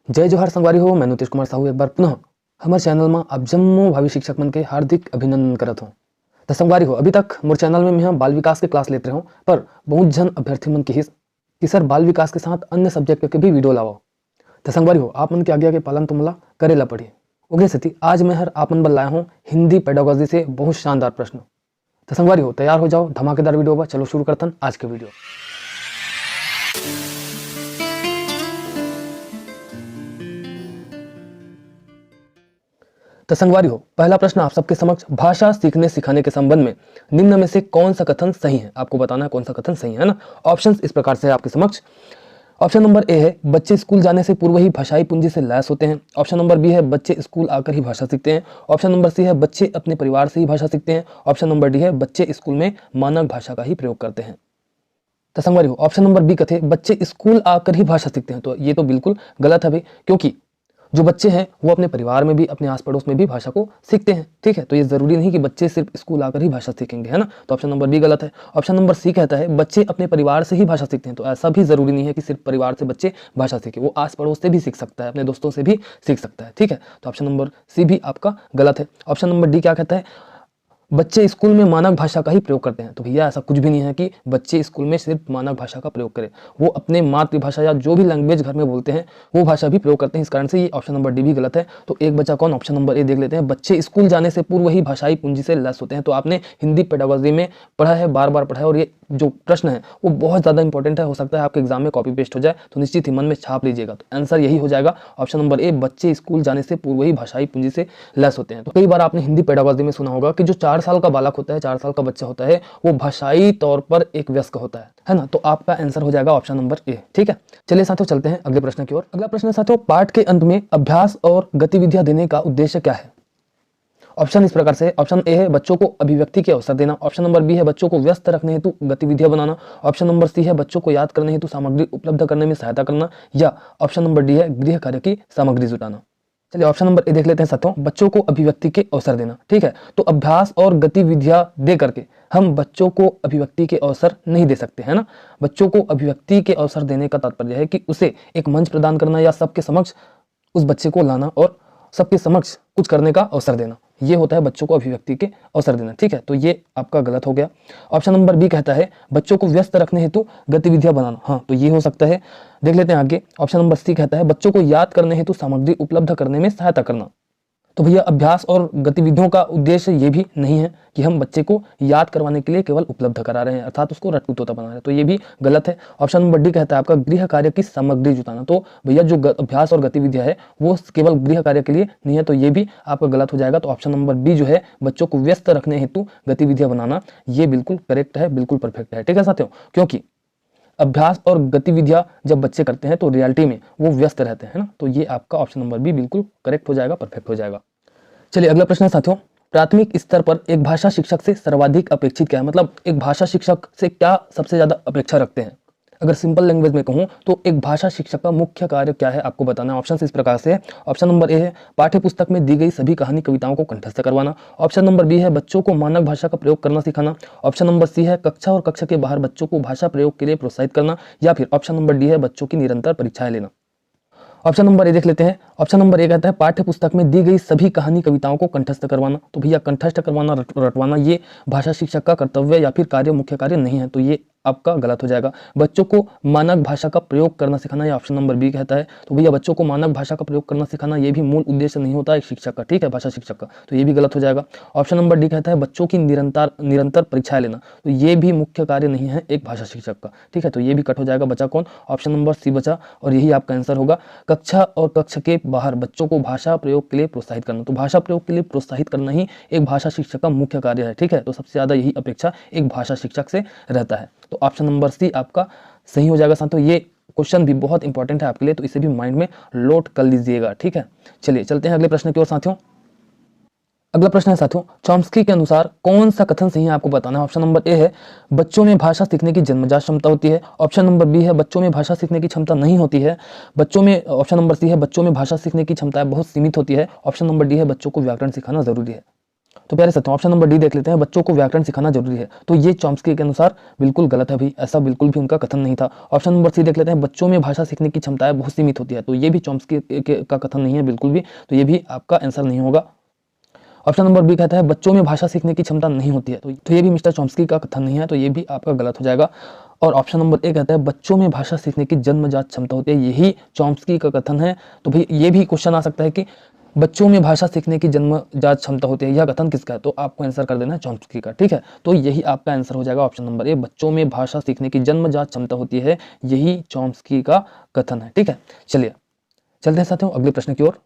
जय जोहार संगवारी हो। मैं नीतीश कुमार साहू एक बार पुनः हमारे चैनल में आप जम्मो भावी शिक्षक मन के हार्दिक अभिनंदन करत हूँ। तो संगवारी हो, अभी तक मोर चैनल में मैं बाल विकास के क्लास लेते रहूँ, पर बहुत जन अभ्यर्थी मन के हिस कि सर बाल विकास के साथ अन्य सब्जेक्ट के भी वीडियो लाओ। तो संगवारी हो, आप मन के आज्ञा के पालन तो मोला करेला पड़ी। उगे स्थिति आज मैं आप मन बल लाया हूँ हिंदी पेडागोजी से बहुत शानदार प्रश्न। तो संगवारी हो, तैयार हो जाओ धमाकेदार वीडियो पर। चलो शुरू करते हैं आज के वीडियो। तो संगवारी हो, पहला प्रश्न आप सबके समक्ष, भाषा सीखने सिखाने के संबंध में निम्न में से कौन सा कथन सही है? आपको बताना है कौन सा कथन सही है ना। ऑप्शंस इस प्रकार से है आपके समक्ष। ऑप्शन नंबर ए है बच्चे स्कूल जाने से पूर्व ही भाषाई पूंजी से लैस होते हैं। ऑप्शन नंबर बी है बच्चे स्कूल आकर ही भाषा सीखते हैं। ऑप्शन नंबर सी है बच्चे अपने परिवार से ही भाषा सीखते हैं। ऑप्शन नंबर डी है बच्चे स्कूल में मानक भाषा का ही प्रयोग करते हैं। तो संगवारी हो, ऑप्शन नंबर बी कथे बच्चे स्कूल आकर ही भाषा सीखते हैं, तो ये तो बिल्कुल गलत है भाई, क्योंकि जो बच्चे हैं वो अपने परिवार में भी अपने आस पड़ोस में भी भाषा को सीखते हैं। ठीक है, तो ये जरूरी नहीं कि बच्चे सिर्फ स्कूल आकर ही भाषा सीखेंगे, है ना। तो ऑप्शन नंबर बी गलत है। ऑप्शन नंबर सी कहता है बच्चे अपने परिवार से ही भाषा सीखते हैं, तो ऐसा भी जरूरी नहीं है कि सिर्फ परिवार से बच्चे भाषा सीखे, वो आस पड़ोस से भी सीख सकता है, अपने दोस्तों से भी सीख सकता है। ठीक है, तो ऑप्शन नंबर सी भी आपका गलत है। ऑप्शन नंबर डी क्या कहता है बच्चे स्कूल में मानक भाषा का ही प्रयोग करते हैं, तो भैया ऐसा कुछ भी नहीं है कि बच्चे स्कूल में सिर्फ मानक भाषा का प्रयोग करें, वो अपने मातृभाषा या जो भी लैंग्वेज घर में बोलते हैं वो भाषा भी प्रयोग करते हैं। इस कारण से ये ऑप्शन नंबर डी भी गलत है। तो एक बच्चा कौन, ऑप्शन नंबर ए देख लेते हैं, बच्चे स्कूल जाने से पूर्व ही भाषाई पूंजी से लैस होते हैं। तो आपने हिंदी पेडागोजी में पढ़ा है, बार बार पढ़ा है, और ये जो प्रश्न है वो बहुत ज़्यादा इंपॉर्टेंट है। हो सकता है आपके एग्जाम में कॉपी पेस्ट हो जाए, तो निश्चित ही मन में छाप लीजिएगा। तो आंसर यही हो जाएगा ऑप्शन नंबर ए, बच्चे स्कूल जाने से पूर्व ही भाषाई पूंजी से लैस होते हैं। तो कई बार आपने हिंदी पेडागोजी में सुना होगा कि जो 4 साल का बालक होता है, 4 साल का बच्चा होता है, वो भाषाई तौर पर एक वयस्क होता है ना। तो आपका आंसर हो जाएगा ऑप्शन नंबर ए। ठीक है, चलिए साथियों चलते हैं अगले प्रश्न की ओर। अगला प्रश्न साथियों, पाठ के अंत में अभ्यास और गतिविधियां देने का उद्देश्य क्या है? ऑप्शन इस प्रकार से, ऑप्शन ए है बच्चों को अभिव्यक्ति के अवसर देना। ऑप्शन नंबर बी है बच्चों को व्यस्त रखने हेतु गतिविधियां बनाना। ऑप्शन नंबर सी है बच्चों को याद करने हेतु सामग्री उपलब्ध करने में सहायता करना, या ऑप्शन नंबर डी है गृह कार्य की सामग्री जुटाना। चलिए ऑप्शन नंबर ए देख लेते हैं साथियों, बच्चों को अभिव्यक्ति के अवसर देना। ठीक है, तो अभ्यास और गतिविधियां दे करके हम बच्चों को अभिव्यक्ति के अवसर नहीं दे सकते, है ना। बच्चों को अभिव्यक्ति के अवसर देने का तात्पर्य है कि उसे एक मंच प्रदान करना या सबके समक्ष उस बच्चे को लाना और सबके समक्ष कुछ करने का अवसर देना, ये होता है बच्चों को अभिव्यक्ति के अवसर देना। ठीक है, तो ये आपका गलत हो गया। ऑप्शन नंबर बी कहता है बच्चों को व्यस्त रखने हेतु गतिविधियां बनाना, हाँ तो ये हो सकता है। देख लेते हैं आगे, ऑप्शन नंबर सी कहता है बच्चों को याद करने हेतु सामग्री उपलब्ध करने में सहायता करना। तो भैया अभ्यास और गतिविधियों का उद्देश्य ये भी नहीं है कि हम बच्चे को याद करवाने के लिए केवल उपलब्ध करा रहे हैं, अर्थात उसको रट्टू तोता बना रहे हैं, तो ये भी गलत है। ऑप्शन नंबर डी कहता है आपका गृह कार्य की सामग्री जुटाना। तो भैया जो अभ्यास और गतिविधियां है वो केवल गृह कार्य के लिए नहीं है, तो ये भी आपका गलत हो जाएगा। तो ऑप्शन नंबर बी जो है बच्चों को व्यस्त रखने हेतु गतिविधियां बनाना, ये बिल्कुल करेक्ट है, बिल्कुल परफेक्ट है। ठीक है साथियों, क्योंकि अभ्यास और गतिविधियां जब बच्चे करते हैं तो रियलिटी में वो व्यस्त रहते हैं ना। तो ये आपका ऑप्शन नंबर बी बिल्कुल करेक्ट हो जाएगा, परफेक्ट हो जाएगा। चलिए अगला प्रश्न है साथियों, प्राथमिक स्तर पर एक भाषा शिक्षक से सर्वाधिक अपेक्षित क्या है? मतलब एक भाषा शिक्षक से क्या सबसे ज्यादा अपेक्षा रखते हैं? अगर सिंपल लैंग्वेज में कहूं तो एक भाषा शिक्षक का मुख्य कार्य क्या है आपको बताना है। ऑप्शन इस प्रकार से है, ऑप्शन नंबर ए है पाठ्य पुस्तक में दी गई सभी कहानी कविताओं को कंठस्थ करवाना। ऑप्शन नंबर बी है बच्चों को मानक भाषा का प्रयोग करना सिखाना। ऑप्शन नंबर सी है कक्षा और कक्षा के बाहर बच्चों को भाषा प्रयोग के लिए प्रोत्साहित करना, या फिर ऑप्शन नंबर डी है बच्चों की निरंतर परीक्षाएं लेना। ऑप्शन नंबर ए देख लेते हैं, ऑप्शन नंबर ए कहता है पाठ्य पुस्तक में दी गई सभी कहानी कविताओं को कंठस्थ करवाना। तो भैया कंठस्थ करवाना, रटवाना ये भाषा शिक्षक का कर्तव्य या फिर कार्य, मुख्य कार्य नहीं है, तो ये आपका गलत हो जाएगा। बच्चों को मानक भाषा का प्रयोग करना सिखाना, या ऑप्शन नंबर बी कहता है। तो भैया बच्चों को मानक भाषा का प्रयोग करना सिखाना ये भी मूल उद्देश्य नहीं होता एक शिक्षक का, ठीक है, भाषा शिक्षक का, तो ये भी गलत हो जाएगा। ऑप्शन नंबर डी कहता है बच्चों की निरंतर परीक्षाएं लेना, तो ये भी मुख्य कार्य नहीं है एक भाषा शिक्षक का। ठीक है, तो ये भी कट हो जाएगा। बचा कौन? ऑप्शन नंबर सी बचा, और यही आपका आंसर होगा। कक्षा और कक्षा के बाहर बच्चों को भाषा प्रयोग के लिए प्रोत्साहित करना, तो भाषा प्रयोग के लिए प्रोत्साहित करना ही एक भाषा शिक्षक का मुख्य कार्य है। ठीक है, तो सबसे ज्यादा यही अपेक्षा एक भाषा शिक्षक से रहता है। तो ऑप्शन नंबर सी आपका सही हो जाएगा साथियों। ये क्वेश्चन भी बहुत इंपॉर्टेंट है आपके लिए, तो इसे भी माइंड में लोड कर लीजिएगा। ठीक है, चलिए चलते हैं अगले प्रश्न की ओर साथियों। अगला प्रश्न है साथियों, चॉम्स्की के अनुसार कौन सा कथन सही है आपको बताना है। ऑप्शन नंबर ए है बच्चों में भाषा सीखने की जन्मजात क्षमता होती है। ऑप्शन नंबर बी है बच्चों में भाषा सीखने की क्षमता नहीं होती है। ऑप्शन नंबर सी है बच्चों में भाषा सीखने की क्षमता बहुत सीमित होती है। ऑप्शन नंबर डी है बच्चों को व्याकरण सिखाना जरूरी है। तो प्यारे साथियों ऑप्शन नंबर डी देख लेते हैं, बच्चों को व्याकरण सिखाना जरूरी है। तो ये चॉम्स्की के अनुसार बिल्कुल गलत है भाई, ऐसा बिल्कुल भी उनका कथन नहीं था। ऑप्शन नंबर सी देख लेते हैं, बच्चों में भाषा सीखने की क्षमताएं बहुत सीमित होती है। तो ये भी चॉम्स्की का कथन नहीं है बिल्कुल भी, तो ये भी आपका आंसर नहीं होगा। ऑप्शन नंबर बी कहता है बच्चों में भाषा सीखने की क्षमता नहीं होती है। तो ये भी मिस्टर चॉम्स्की का कथन नहीं है, तो ये भी आपका गलत हो जाएगा। और ऑप्शन नंबर ए कहता है बच्चों में भाषा सीखने की जन्मजात क्षमता होती है, यही चॉम्स्की का कथन है। तो भाई ये भी क्वेश्चन आ सकता है कि बच्चों में भाषा सीखने की जन्मजात क्षमता होती है, यह कथन किसका है? तो आपको आंसर कर देना है चॉम्स्की का, ठीक है। तो यही आपका आंसर हो जाएगा ऑप्शन नंबर ए, बच्चों में भाषा सीखने की जन्मजात क्षमता होती है, यही चॉम्स्की का कथन है, ठीक है। चलिए चलते हैं साथियों अगले प्रश्न की ओर।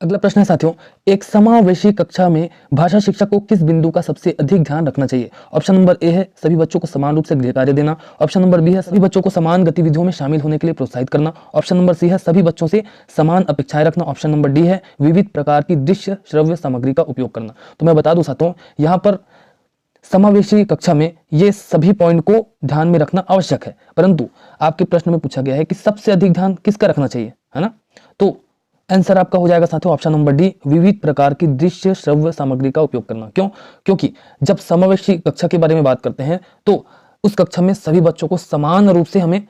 अगला प्रश्न है साथियों, एक समावेशी कक्षा में भाषा शिक्षक को किस बिंदु का सबसे अधिक ध्यान रखना चाहिए? ऑप्शन नंबर ए है सभी बच्चों को समान रूप से गृह कार्य देना। ऑप्शन नंबर बी है सभी बच्चों को समान गतिविधियों में शामिल होने के लिए प्रोत्साहित करना। ऑप्शन नंबर सी है सभी बच्चों से समान अपेक्षाएं रखना। ऑप्शन नंबर डी है विविध प्रकार की दृश्य श्रव्य सामग्री का उपयोग करना। तो मैं बता दूं साथियों, यहाँ पर समावेशी कक्षा में ये सभी पॉइंट को ध्यान में रखना आवश्यक है, परंतु आपके प्रश्न में पूछा गया है कि सबसे अधिक ध्यान किसका रखना चाहिए, है ना। तो आंसर आपका हो जाएगा साथियों ऑप्शन नंबर डी, विविध प्रकार की दृश्य श्रव्य सामग्री का उपयोग करना। क्यों? क्योंकि जब समावेशी कक्षा के बारे में बात करते हैं तो उस कक्षा में सभी बच्चों को समान रूप से हमें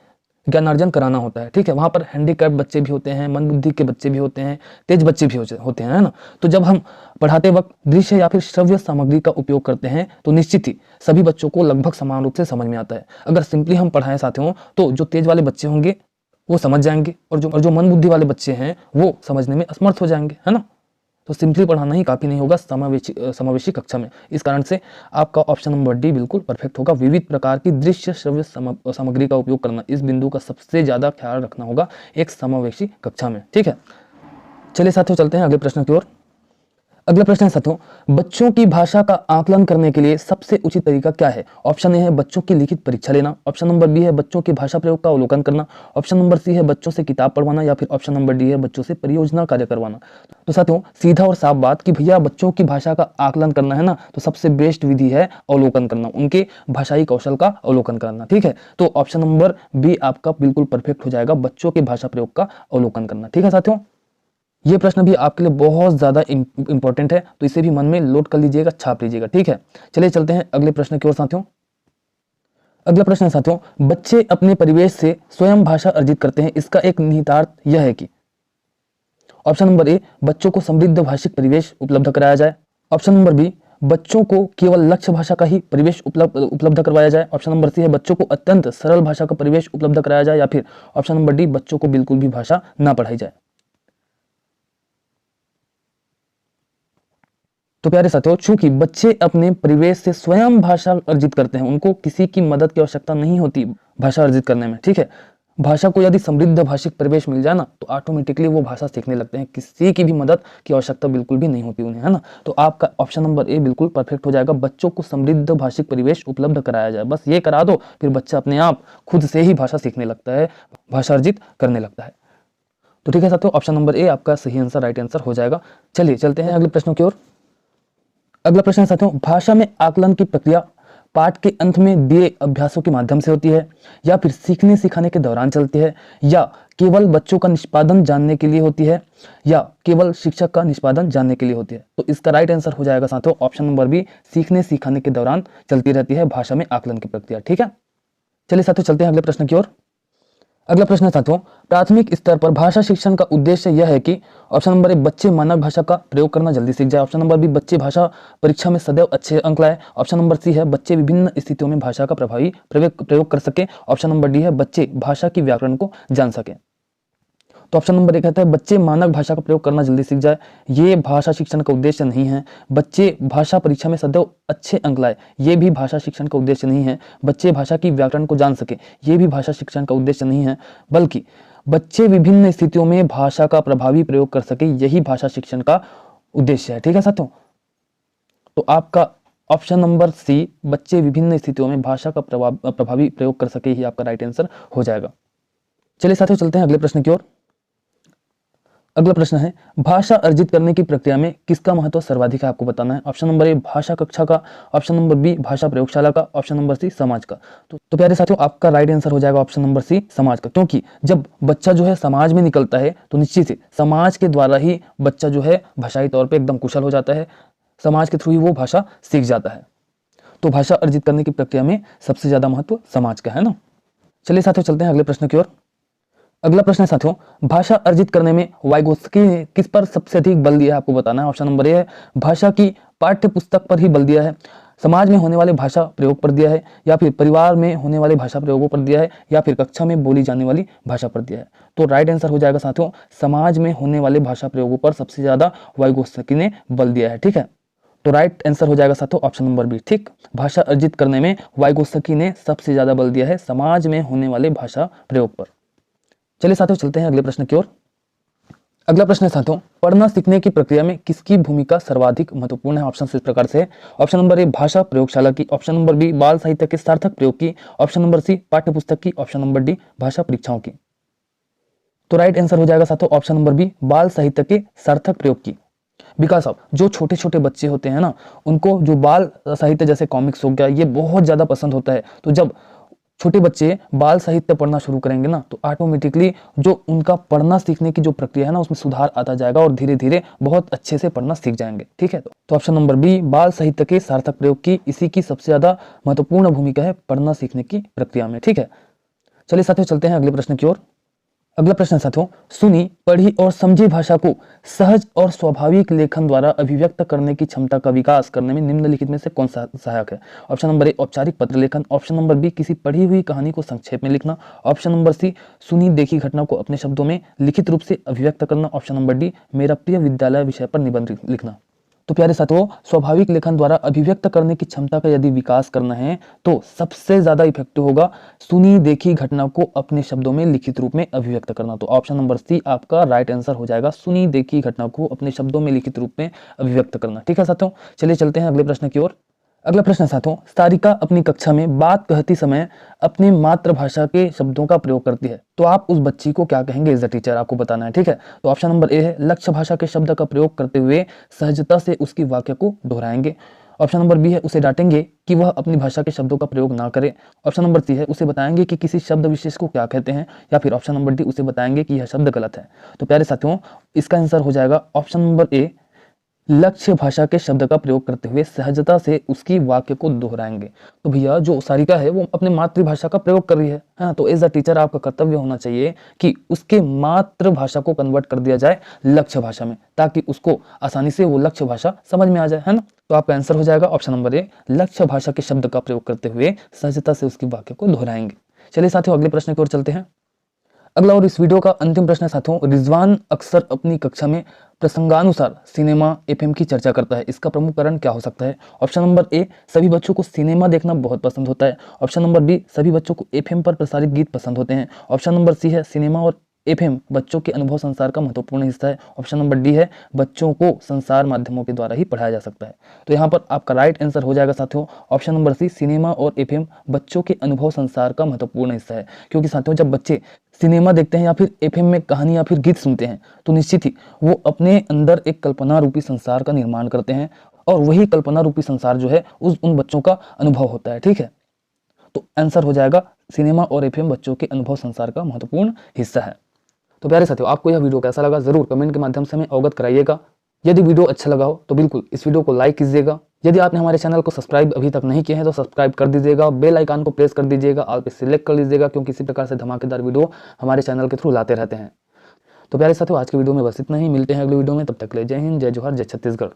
ज्ञानार्जन कराना होता है, ठीक है। वहां पर हैंडीकैप बच्चे भी होते हैं, मंदबुद्धि के बच्चे भी होते हैं, तेज बच्चे भी होते हैं, है ना। तो जब हम पढ़ाते वक्त दृश्य या फिर श्रव्य सामग्री का उपयोग करते हैं तो निश्चित ही सभी बच्चों को लगभग समान रूप से समझ में आता है। अगर सिंपली हम पढ़ाएं साथियों तो जो तेज वाले बच्चे होंगे वो समझ जाएंगे, और जो मन बुद्धि वाले बच्चे हैं वो समझने में असमर्थ हो जाएंगे, है ना। तो सिंपली पढ़ाना ही काफी नहीं होगा समावेशी कक्षा में। इस कारण से आपका ऑप्शन नंबर डी बिल्कुल परफेक्ट होगा, विविध प्रकार की दृश्य श्रव्य सामग्री का उपयोग करना, इस बिंदु का सबसे ज्यादा ख्याल रखना होगा एक समावेशी कक्षा में, ठीक है। चलिए साथियों चलते हैं अगले प्रश्न की ओर। अगला प्रश्न है साथियों, बच्चों की भाषा का आकलन करने के लिए सबसे उचित तरीका क्या है? ऑप्शन ए है बच्चों की लिखित परीक्षा लेना। ऑप्शन नंबर बी है बच्चों के भाषा प्रयोग का अवलोकन करना। ऑप्शन नंबर सी है बच्चों से किताब पढ़वाना, या फिर ऑप्शन नंबर डी है बच्चों से परियोजना कार्य करवाना। तो साथियों सीधा और साफ बात कि भैया बच्चों की भाषा का आकलन करना है ना, तो सबसे बेस्ट विधि है अवलोकन करना, उनके भाषाई कौशल का अवलोकन करना, ठीक है। तो ऑप्शन नंबर बी आपका बिल्कुल परफेक्ट हो जाएगा, बच्चों के भाषा प्रयोग का अवलोकन करना, ठीक है साथियों। ये प्रश्न भी आपके लिए बहुत ज्यादा इंपॉर्टेंट है, तो इसे भी मन में लोड कर लीजिएगा, छाप लीजिएगा, ठीक है। चलिए चलते हैं अगले प्रश्न की ओर साथियों। अगला प्रश्न है साथियों, बच्चे अपने परिवेश से स्वयं भाषा अर्जित करते हैं, इसका एक निहितार्थ यह है कि ऑप्शन नंबर ए बच्चों को समृद्ध भाषिक परिवेश उपलब्ध कराया जाए। ऑप्शन नंबर बी बच्चों को केवल लक्ष्य भाषा का ही परिवेश उपलब्ध करवाया जाए। ऑप्शन नंबर सी है बच्चों को अत्यंत सरल भाषा का परिवेश उपलब्ध कराया जाए, या फिर ऑप्शन नंबर डी बच्चों को बिल्कुल भी भाषा ना पढ़ाई जाए। तो प्यारे साथियों, चूंकि बच्चे अपने परिवेश से स्वयं भाषा अर्जित करते हैं, उनको किसी की मदद की आवश्यकता नहीं होती भाषा अर्जित करने में, ठीक है। भाषा को यदि समृद्ध भाषिक परिवेश मिल जाए ना तो ऑटोमेटिकली वो भाषा सीखने लगते हैं, किसी की भी मदद की आवश्यकता बिल्कुल भी नहीं होती उन्हें, है ना। तो आपका ऑप्शन नंबर ए बिल्कुल परफेक्ट हो जाएगा, बच्चों को समृद्ध भाषिक परिवेश उपलब्ध कराया जाए, बस ये करा दो, फिर बच्चा अपने आप खुद से ही भाषा सीखने लगता है, भाषा अर्जित करने लगता है। तो ठीक है साथियों, ऑप्शन नंबर ए आपका सही आंसर, राइट आंसर हो जाएगा। चलिए चलते हैं अगले प्रश्नों की ओर। अगला प्रश्न है साथियों, भाषा में आकलन की प्रक्रिया पाठ के अंत में दिए अभ्यासों के माध्यम से होती है, या फिर सीखने सिखाने के दौरान चलती है, या केवल बच्चों का निष्पादन जानने के लिए होती है, या केवल शिक्षक का निष्पादन जानने के लिए होती है? तो इसका राइट आंसर हो जाएगा साथियों ऑप्शन नंबर बी, सीखने सिखाने के दौरान चलती रहती है भाषा में आकलन की प्रक्रिया, ठीक है। चलिए साथियों चलते हैं अगले प्रश्न की ओर। अगला प्रश्न है साथियों, प्राथमिक स्तर पर भाषा शिक्षण का उद्देश्य यह है कि ऑप्शन नंबर ए बच्चे मानक भाषा का प्रयोग करना जल्दी सीख जाए। ऑप्शन नंबर बी बच्चे भाषा परीक्षा में सदैव अच्छे अंक लाए। ऑप्शन नंबर सी है बच्चे विभिन्न स्थितियों में भाषा का प्रभावी प्रयोग कर सके। ऑप्शन नंबर डी है बच्चे भाषा की व्याकरण को जान सके। तो ऑप्शन नंबर ए कहता है बच्चे मानक भाषा का प्रयोग करना जल्दी सीख जाए, ये भाषा शिक्षण का उद्देश्य नहीं है। बच्चे भाषा परीक्षा में सदैव अच्छे अंक लाए, ये भी भाषा शिक्षण का उद्देश्य नहीं है। बच्चे भाषा की व्याकरण को जान सके, ये भी भाषा शिक्षण का उद्देश्य नहीं है, बल्कि बच्चे विभिन्न स्थितियों में भाषा का प्रभावी प्रयोग कर सके, यही भाषा शिक्षण का उद्देश्य है, ठीक है साथियों। तो आपका ऑप्शन नंबर सी, बच्चे विभिन्न स्थितियों में भाषा का प्रभावी प्रयोग कर सके, ही आपका राइट आंसर हो जाएगा। चलिए साथियों चलते हैं अगले प्रश्न की ओर। अगला प्रश्न है, भाषा अर्जित करने की प्रक्रिया में किसका महत्व सर्वाधिक है, आपको बताना है। ऑप्शन नंबर ए भाषा कक्षा का, ऑप्शन नंबर बी भाषा प्रयोगशाला का, ऑप्शन नंबर सी समाज का। तो प्यारे साथियों आपका राइट आंसर हो जाएगा ऑप्शन नंबर सी, समाज का, क्योंकि जब बच्चा जो है समाज में निकलता है तो निश्चित से समाज के द्वारा ही बच्चा जो है भाषाई तौर पर एकदम कुशल हो जाता है, समाज के थ्रू ही वो भाषा सीख जाता है। तो भाषा अर्जित करने की प्रक्रिया में सबसे ज्यादा महत्व समाज का है ना। चलिए साथियों चलते हैं अगले प्रश्न की ओर। अगला प्रश्न है साथियों, भाषा अर्जित करने में वाइगोत्स्की ने किस पर सबसे अधिक बल दिया है, आपको बताना है। ऑप्शन नंबर ए है भाषा की पाठ्य पुस्तक पर ही बल दिया है, समाज में होने वाले भाषा प्रयोग पर दिया है, या फिर परिवार में होने वाले भाषा प्रयोगों पर दिया है, या फिर कक्षा में बोली जाने वाली भाषा पर दिया है। तो राइट आंसर हो जाएगा साथियों, समाज में होने वाले भाषा प्रयोगों पर सबसे ज्यादा वाइगोत्स्की ने बल दिया है। ठीक है, तो राइट आंसर हो जाएगा साथियों ऑप्शन नंबर बी। ठीक, भाषा अर्जित करने में वाइगोत्स्की ने सबसे ज्यादा बल दिया है समाज में होने वाले भाषा प्रयोग पर। चलिए साथियों चलते हैं अगले प्रश्न की ओर। अगला प्रश्न है साथियों, पढ़ना सीखने की प्रक्रिया में किसकी भूमिका सर्वाधिक महत्वपूर्ण है। ऑप्शन इस प्रकार से है। ऑप्शन नंबर ए भाषा प्रयोगशाला की, ऑप्शन नंबर बी बाल साहित्य के सार्थक प्रयोग की, ऑप्शन नंबर सी पाठ्य पुस्तक की, ऑप्शन नंबर डी भाषा परीक्षाओं की। तो राइट आंसर हो जाएगा साथियों ऑप्शन नंबर बी बाल साहित्य के सार्थक प्रयोग की। बिकॉज ऑफ जो छोटे छोटे बच्चे होते हैं ना, उनको जो बाल साहित्य जैसे कॉमिक्स हो गया ये बहुत ज्यादा पसंद होता है। तो जब छोटे बच्चे बाल साहित्य पढ़ना शुरू करेंगे ना, तो ऑटोमेटिकली जो उनका पढ़ना सीखने की जो प्रक्रिया है ना, उसमें सुधार आता जाएगा और धीरे धीरे बहुत अच्छे से पढ़ना सीख जाएंगे। ठीक है, तो ऑप्शन नंबर बी बाल साहित्य के सार्थक प्रयोग की, इसी की सबसे ज्यादा महत्वपूर्ण भूमिका है पढ़ना सीखने की प्रक्रिया में। ठीक है, चलिए साथियों चलते हैं अगले प्रश्न की ओर। अगला प्रश्न साथियों, सुनी पढ़ी और समझी भाषा को सहज और स्वाभाविक लेखन द्वारा अभिव्यक्त करने की क्षमता का विकास करने में निम्नलिखित में से कौन सा सहायक है। ऑप्शन नंबर ए औपचारिक पत्र लेखन, ऑप्शन नंबर बी किसी पढ़ी हुई कहानी को संक्षेप में लिखना, ऑप्शन नंबर सी सुनी देखी घटना को अपने शब्दों में लिखित रूप से अभिव्यक्त करना, ऑप्शन नंबर डी मेरा प्रिय विद्यालय विषय पर निबंध लिखना। तो प्यारे साथियों, स्वाभाविक लेखन द्वारा अभिव्यक्त करने की क्षमता का यदि विकास करना है तो सबसे ज्यादा इफेक्टिव होगा सुनी देखी घटना को अपने शब्दों में लिखित रूप में अभिव्यक्त करना। तो ऑप्शन नंबर सी आपका राइट आंसर हो जाएगा, सुनी देखी घटना को अपने शब्दों में लिखित रूप में अभिव्यक्त करना। ठीक है साथियों, चलिए चलते हैं अगले प्रश्न की ओर। अगला प्रश्न साथियों, सारिका अपनी कक्षा में बात कहती समय अपने मातृभाषा के शब्दों का प्रयोग करती है, तो आप उस बच्ची को क्या कहेंगे एज अ टीचर, आपको बताना है। ठीक है, तो ऑप्शन नंबर ए है लक्ष्य भाषा के शब्द का प्रयोग करते हुए सहजता से उसकी वाक्य को दोहराएंगे, ऑप्शन नंबर बी है उसे डांटेंगे कि वह अपनी भाषा के शब्दों का प्रयोग ना करे, ऑप्शन नंबर सी है उसे बताएंगे कि किसी शब्द विशेष को क्या कहते हैं, या फिर ऑप्शन नंबर डी उसे बताएंगे कि यह शब्द गलत है। तो प्यारे साथियों, इसका आंसर हो जाएगा ऑप्शन नंबर ए लक्ष्य भाषा के शब्द का प्रयोग करते हुए सहजता से उसकी वाक्य को दोहराएंगे। तो भैया जो सारिका है वो अपने मातृभाषा का प्रयोग कर रही है, हाँ, तो एज अ टीचर आपका कर्तव्य होना चाहिए कि उसके मातृभाषा को कन्वर्ट कर दिया जाए लक्ष्य भाषा में, ताकि उसको आसानी से वो लक्ष्य भाषा समझ में आ जाए, है ना। तो आपका आंसर हो जाएगा ऑप्शन नंबर ए लक्ष्य भाषा के शब्द का प्रयोग करते हुए सहजता से उसकी वाक्य को दोहराएंगे। चलिए साथियों अगले प्रश्न की ओर चलते हैं। अगला और इस वीडियो का अंतिम प्रश्न है साथियों, रिजवान अक्सर अपनी कक्षा में प्रसंगानुसार सिनेमा एफएम की चर्चा करता है, इसका प्रमुख कारण क्या हो सकता है। ऑप्शन नंबर ए सभी बच्चों को सिनेमा देखना बहुत पसंद होता है, ऑप्शन नंबर बी सभी बच्चों को एफएम पर प्रसारित गीत पसंद होते हैं, ऑप्शन नंबर सी है सिनेमा और एफएम बच्चों के अनुभव संसार का महत्वपूर्ण हिस्सा है, ऑप्शन नंबर डी है बच्चों को संसार माध्यमों के द्वारा ही पढ़ाया जा सकता है। तो यहाँ पर आपका राइट आंसर हो जाएगा साथियों ऑप्शन नंबर सी सिनेमा और एफएम बच्चों के अनुभव संसार का महत्वपूर्ण हिस्सा है। क्योंकि साथियों जब बच्चे सिनेमा देखते हैं या फिर एफएम में कहानी या फिर गीत सुनते हैं तो निश्चित ही वो अपने अंदर एक कल्पना रूपी संसार का निर्माण करते हैं, और वही कल्पना रूपी संसार जो है उन बच्चों का अनुभव होता है। ठीक है, तो आंसर हो जाएगा सिनेमा और एफएम बच्चों के अनुभव संसार का महत्वपूर्ण हिस्सा है। तो प्यारे साथियों, आपको यह वीडियो कैसा लगा जरूर कमेंट के माध्यम से हमें अवगत कराइएगा। यदि वीडियो अच्छा लगा हो तो बिल्कुल इस वीडियो को लाइक कीजिएगा। यदि आपने हमारे चैनल को सब्सक्राइब अभी तक नहीं किए हैं तो सब्सक्राइब कर दीजिएगा, बेल आइकन को प्रेस कर दीजिएगा, ऑल पे सिलेक्ट कर लीजिएगा, क्योंकि इसी प्रकार से धमाकेदार वीडियो हमारे चैनल के थ्रू लाते रहते हैं। तो प्यारे साथियों, आज की वीडियो में बस इतना ही, मिलते हैं अगली वीडियो में, तब तक के लिए जय हिंद, जय जोहार, जय छत्तीसगढ़।